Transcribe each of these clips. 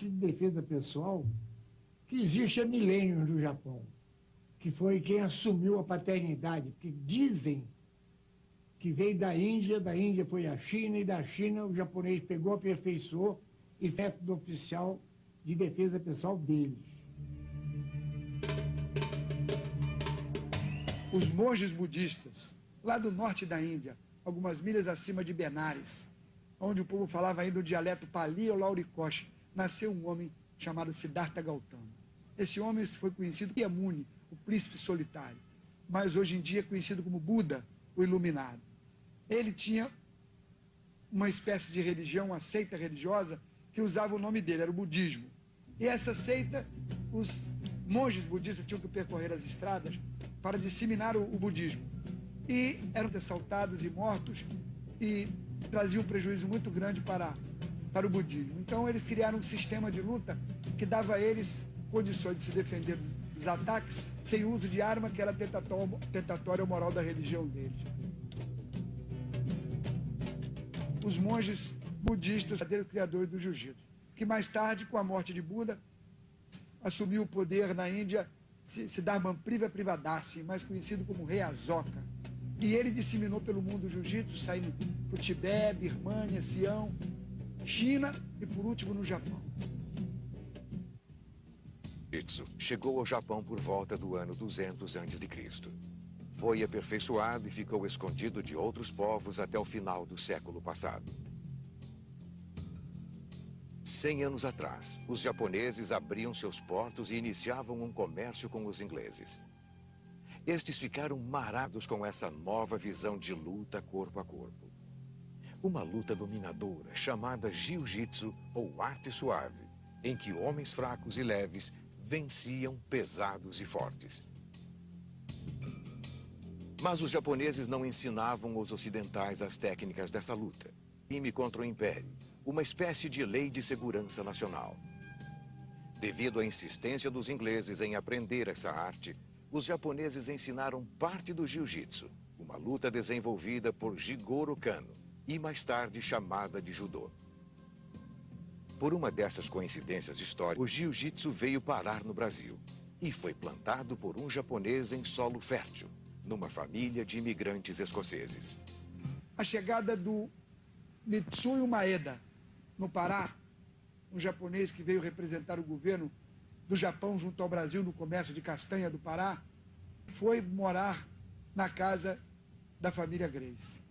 de defesa pessoal que existe há milênios no Japão, que foi quem assumiu a paternidade, que dizem que veio da Índia foi à China, e da China o japonês pegou, aperfeiçoou e método oficial de defesa pessoal deles. Os monges budistas, lá do norte da Índia, algumas milhas acima de Benares, onde o povo falava ainda o dialeto Pali ou Laurikosh, nasceu um homem chamado Siddhartha Gautama. Esse homem foi conhecido como Yamuni, o príncipe solitário, mas hoje em dia é conhecido como Buda, o iluminado. Ele tinha uma espécie de religião, uma seita religiosa, que usava o nome dele, era o budismo. E essa seita, os monges budistas tinham que percorrer as estradas para disseminar o budismo. E eram assaltados e mortos e traziam um prejuízo muito grande para o budismo. Então eles criaram um sistema de luta que dava a eles condições de se defender dos ataques sem uso de arma, que era tentatória ou moral da religião deles. Os monges budistas, verdadeiros criadores do jiu-jitsu, que mais tarde, com a morte de Buda, assumiu o poder na Índia Siddhartha Privadasi, mais conhecido como Rei Asoka. E ele disseminou pelo mundo o jiu-jitsu, saindo para o Tibete, Birmânia, Sião, China e, por último, no Japão. O jiu-jitsu chegou ao Japão por volta do ano 200 a.C. Foi aperfeiçoado e ficou escondido de outros povos até o final do século passado. 100 anos atrás, os japoneses abriam seus portos e iniciavam um comércio com os ingleses. Estes ficaram maravilhados com essa nova visão de luta corpo a corpo. Uma luta dominadora chamada jiu-jitsu ou arte suave, em que homens fracos e leves venciam pesados e fortes. Mas os japoneses não ensinavam os ocidentais as técnicas dessa luta. Crime contra o Império, uma espécie de lei de segurança nacional. Devido à insistência dos ingleses em aprender essa arte, os japoneses ensinaram parte do jiu-jitsu, uma luta desenvolvida por Jigoro Kano e mais tarde chamada de judô. Por uma dessas coincidências históricas, o jiu-jitsu veio parar no Brasil e foi plantado por um japonês em solo fértil, numa família de imigrantes escoceses. A chegada do Mitsuyo Maeda, no Pará, um japonês que veio representar o governo do Japão junto ao Brasil no comércio de castanha do Pará, foi morar na casa da família Gracie.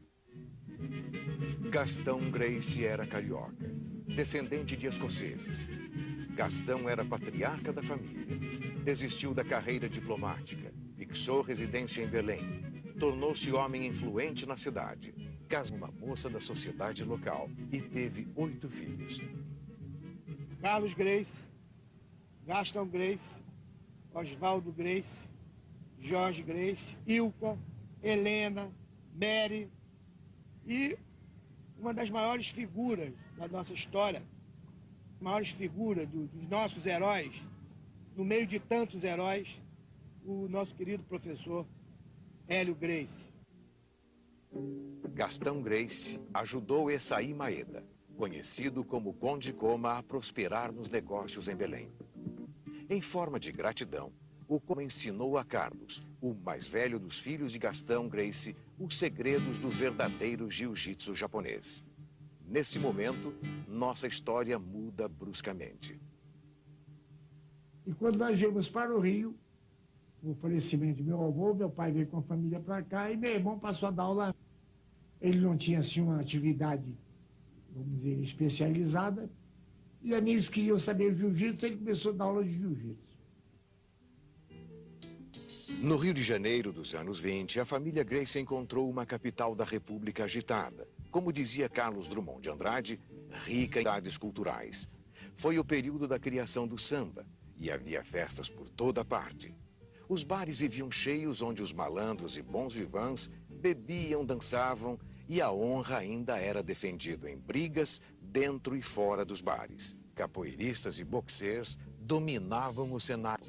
Gastão Gracie era carioca, descendente de escoceses. Gastão era patriarca da família. Desistiu da carreira diplomática, fixou residência em Belém, tornou-se homem influente na cidade, casou uma moça da sociedade local e teve 8 filhos. Carlos Gracie, Gastão Gracie, Oswaldo Gracie, Jorge Gracie, Ilka, Helena, Mary e uma das maiores figuras da nossa história, maiores figuras dos nossos heróis, no meio de tantos heróis, o nosso querido professor Hélio Gracie. Gastão Gracie ajudou Essaí Maeda, conhecido como Conde Coma, a prosperar nos negócios em Belém. Em forma de gratidão, o Coma ensinou a Carlos, o mais velho dos filhos de Gastão Gracie, os segredos do verdadeiro jiu-jitsu japonês. Nesse momento, nossa história muda bruscamente. E quando nós viemos para o Rio, o falecimento de meu avô, meu pai veio com a família para cá e meu irmão passou a dar aula. Ele não tinha, assim, uma atividade, vamos dizer, especializada, e amigos queriam saber jiu-jitsu, ele começou a dar aula de jiu-jitsu. No Rio de Janeiro dos anos 20, a família Gracie encontrou uma capital da República agitada, como dizia Carlos Drummond de Andrade, rica em atividades culturais. Foi o período da criação do samba, e havia festas por toda parte. Os bares viviam cheios, onde os malandros e bons vivãs bebiam, dançavam, e a honra ainda era defendida em brigas dentro e fora dos bares. Capoeiristas e boxers dominavam o cenário.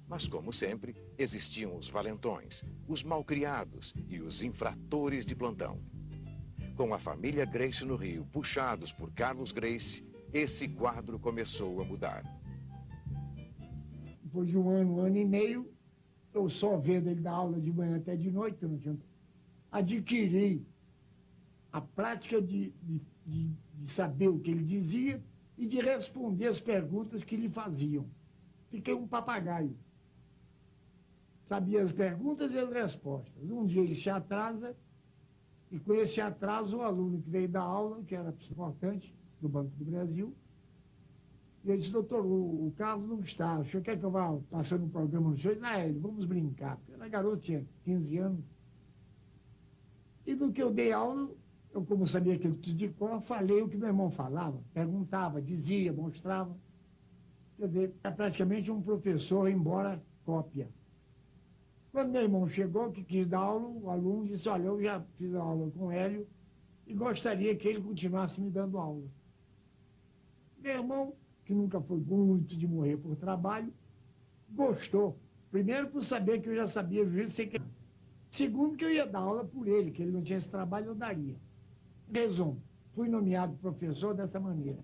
Mas, como sempre, existiam os valentões, os malcriados e os infratores de plantão. Com a família Gracie no Rio, puxados por Carlos Gracie, esse quadro começou a mudar. Depois de um ano e meio, eu só vendo ele dar aula de manhã até de noite, eu não tinha... adquiri a prática de saber o que ele dizia e de responder as perguntas que lhe faziam. Fiquei um papagaio. Sabia as perguntas e as respostas. Um dia ele se atrasa, e com esse atraso, o aluno que veio dar aula, que era importante, do Banco do Brasil, e ele disse: doutor, o Carlos não está, o senhor quer que eu vá passando um programa no senhor? Ele, vamos brincar. Porque era garoto, tinha 15 anos. E do que eu dei aula, eu, como sabia aquilo tudo de cor, falei o que meu irmão falava, perguntava, dizia, mostrava. Quer dizer, é praticamente um professor, embora cópia. Quando meu irmão chegou, que quis dar aula, o aluno disse: olha, eu já fiz a aula com o Hélio e gostaria que ele continuasse me dando aula. Meu irmão, que nunca foi muito de morrer por trabalho, gostou. Primeiro, por saber que eu já sabia jiu-jitsu sem que... Segundo, que eu ia dar aula por ele, que ele não tinha esse trabalho, eu daria. Resumo, fui nomeado professor dessa maneira.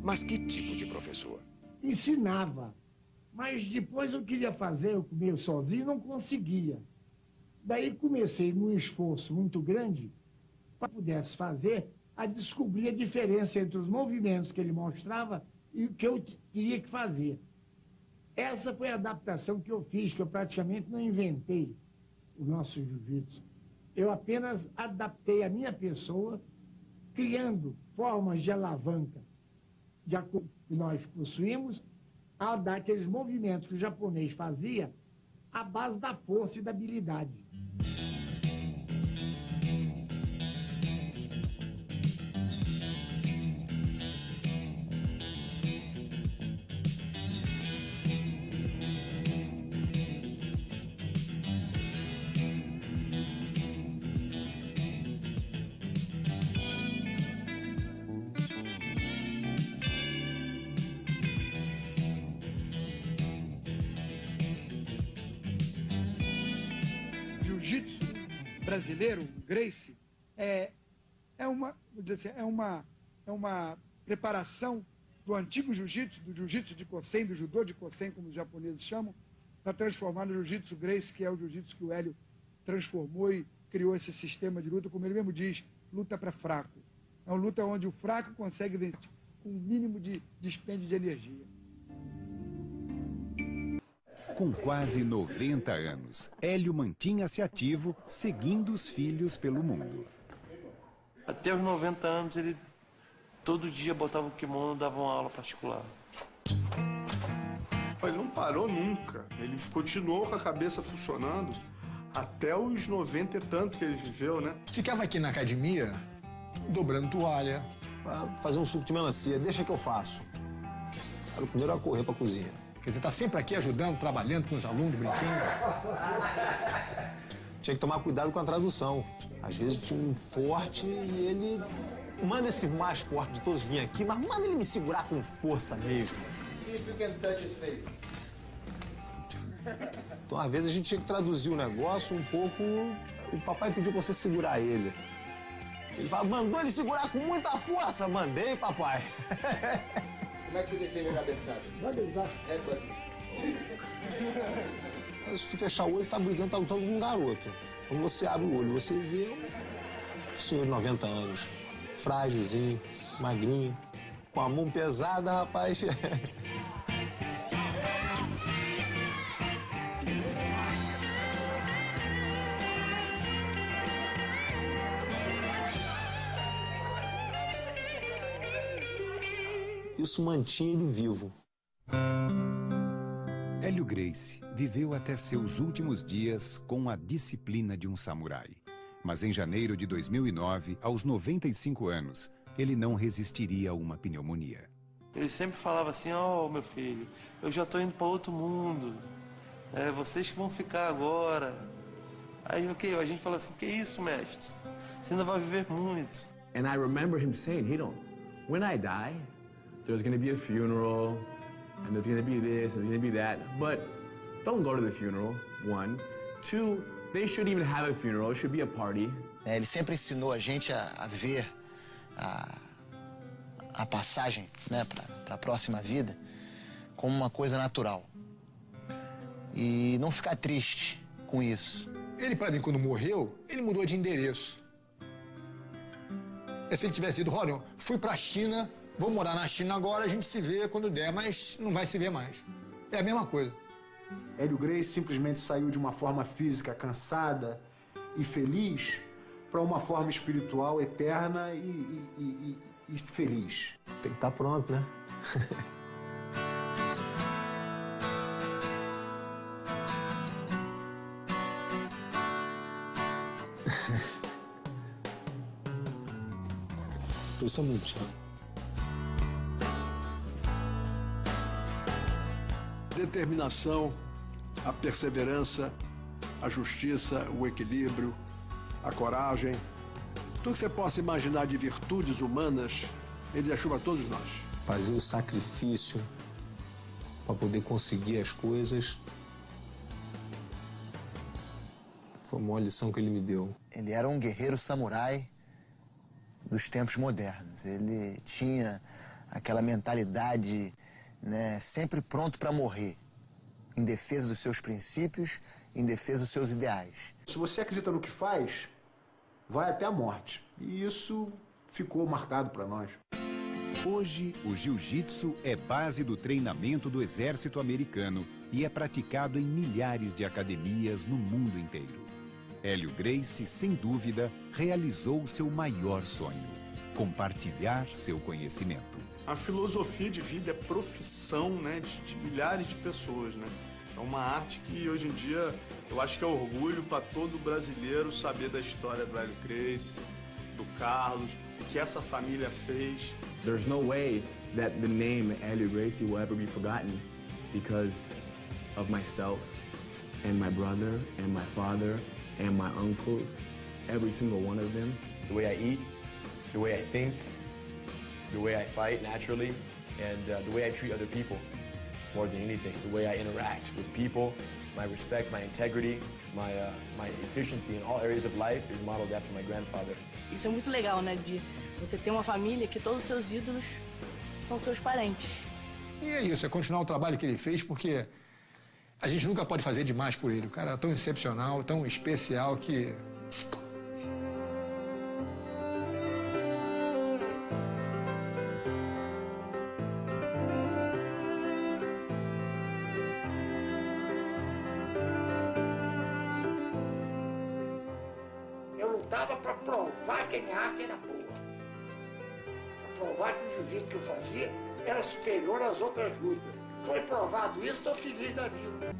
Mas que tipo de professor? Ensinava. Mas depois eu queria fazer, eu meio sozinho, não conseguia. Daí comecei, num esforço muito grande, para pudesse fazer, a descobrir a diferença entre os movimentos que ele mostrava e o que eu teria que fazer. Essa foi a adaptação que eu fiz, que eu praticamente não inventei o nosso jiu-jitsu. Eu apenas adaptei a minha pessoa, criando formas de alavanca de acordo que nós possuímos, a dar aqueles movimentos que o japonês fazia à base da força e da habilidade. Jiu-jitsu brasileiro, Gracie, é uma preparação do antigo jiu-jitsu, do jiu-jitsu de Kosen, do judô de Kosen, como os japoneses chamam, para transformar no jiu-jitsu Gracie, que é o jiu-jitsu que o Hélio transformou e criou esse sistema de luta, como ele mesmo diz, luta para fraco. É uma luta onde o fraco consegue vencer com um mínimo de dispêndio de energia. Com quase 90 anos, Hélio mantinha-se ativo, seguindo os filhos pelo mundo. Até os 90 anos, ele todo dia botava o kimono e dava uma aula particular. Ele não parou nunca. Ele continuou com a cabeça funcionando até os 90 e tanto que ele viveu, né? Ficava aqui na academia, dobrando toalha. Pra fazer um suco de melancia, deixa que eu faço. Era o primeiro a correr pra cozinha. Quer dizer, tá sempre aqui ajudando, trabalhando com os alunos, brincando. Tinha que tomar cuidado com a tradução. Às vezes tinha um forte e ele... Manda esse mais forte de todos vir aqui, mas manda ele me segurar com força mesmo. Então, às vezes, a gente tinha que traduzir o negócio um pouco... O papai pediu pra você segurar ele. Ele fala, mandou ele segurar com muita força? Mandei, papai. Como é que você defende a cabeçada? Vai beijar. É, pode. Mas se tu fechar o olho, tá brigando, tá lutando com um garoto. Quando você abre o olho, você vê um senhor de 90 anos, frágilzinho, magrinho, com a mão pesada, rapaz. Isso mantinha ele vivo. Hélio Gracie viveu até seus últimos dias com a disciplina de um samurai. Mas em janeiro de 2009, aos 95 anos, ele não resistiria a uma pneumonia. Ele sempre falava assim, ó, meu filho, eu já tô indo para outro mundo. É, vocês que vão ficar agora. Aí a gente fala assim, que isso, mestre? Você ainda vai viver muito. And I remember him saying, when I die, there's going to be a funeral, and there's going to be this, and there's going to be that, but don't go to the funeral, one. Two, they should even have a funeral, it should be a party. Ele sempre ensinou a gente a ver a passagem, né, para a próxima vida como uma coisa natural. E não ficar triste com isso. Ele, para mim, quando morreu, ele mudou de endereço. É se ele tivesse ido, olha, fui para a China, vou morar na China agora, a gente se vê quando der, mas não vai se ver mais. É a mesma coisa. Hélio Gracie simplesmente saiu de uma forma física cansada e feliz para uma forma espiritual eterna e feliz. Tem que estar pronto, né? Isso é muito chato. Determinação, a perseverança, a justiça, o equilíbrio, a coragem. Tudo que você possa imaginar de virtudes humanas, ele deixou para todos nós. Fazer o sacrifício para poder conseguir as coisas foi uma lição que ele me deu. Ele era um guerreiro samurai dos tempos modernos. Ele tinha aquela mentalidade, né, sempre pronto para morrer, em defesa dos seus princípios, em defesa dos seus ideais. Se você acredita no que faz, vai até a morte. E isso ficou marcado para nós. Hoje, o jiu-jitsu é base do treinamento do exército americano e é praticado em milhares de academias no mundo inteiro. Hélio Gracie, sem dúvida, realizou seu maior sonho: compartilhar seu conhecimento. A filosofia de vida é profissão, né, de milhares de pessoas, né? É uma arte que hoje em dia eu acho que é orgulho para todo brasileiro saber da história do Hélio Gracie, do Carlos, o que essa família fez. There's no way that the name Hélio Gracie will ever be forgotten because of myself and my brother and my father and my uncles, every single one of them. The way I eat, the way I think, the way I fight naturally, and the way I treat other people more than anything. The way I interact with people, my respect, my integrity, my efficiency in all areas of life is modeled after my grandfather. Isso é muito legal, né? De você ter uma família que todos os seus ídolos são seus parentes. E é isso, é continuar o trabalho que ele fez, porque a gente nunca pode fazer demais por ele. O cara é tão excepcional, tão especial que... Eu lutava para provar que a minha arte era boa. Para provar que o jiu-jitsu que eu fazia era superior às outras lutas. Foi provado isso, estou feliz da vida.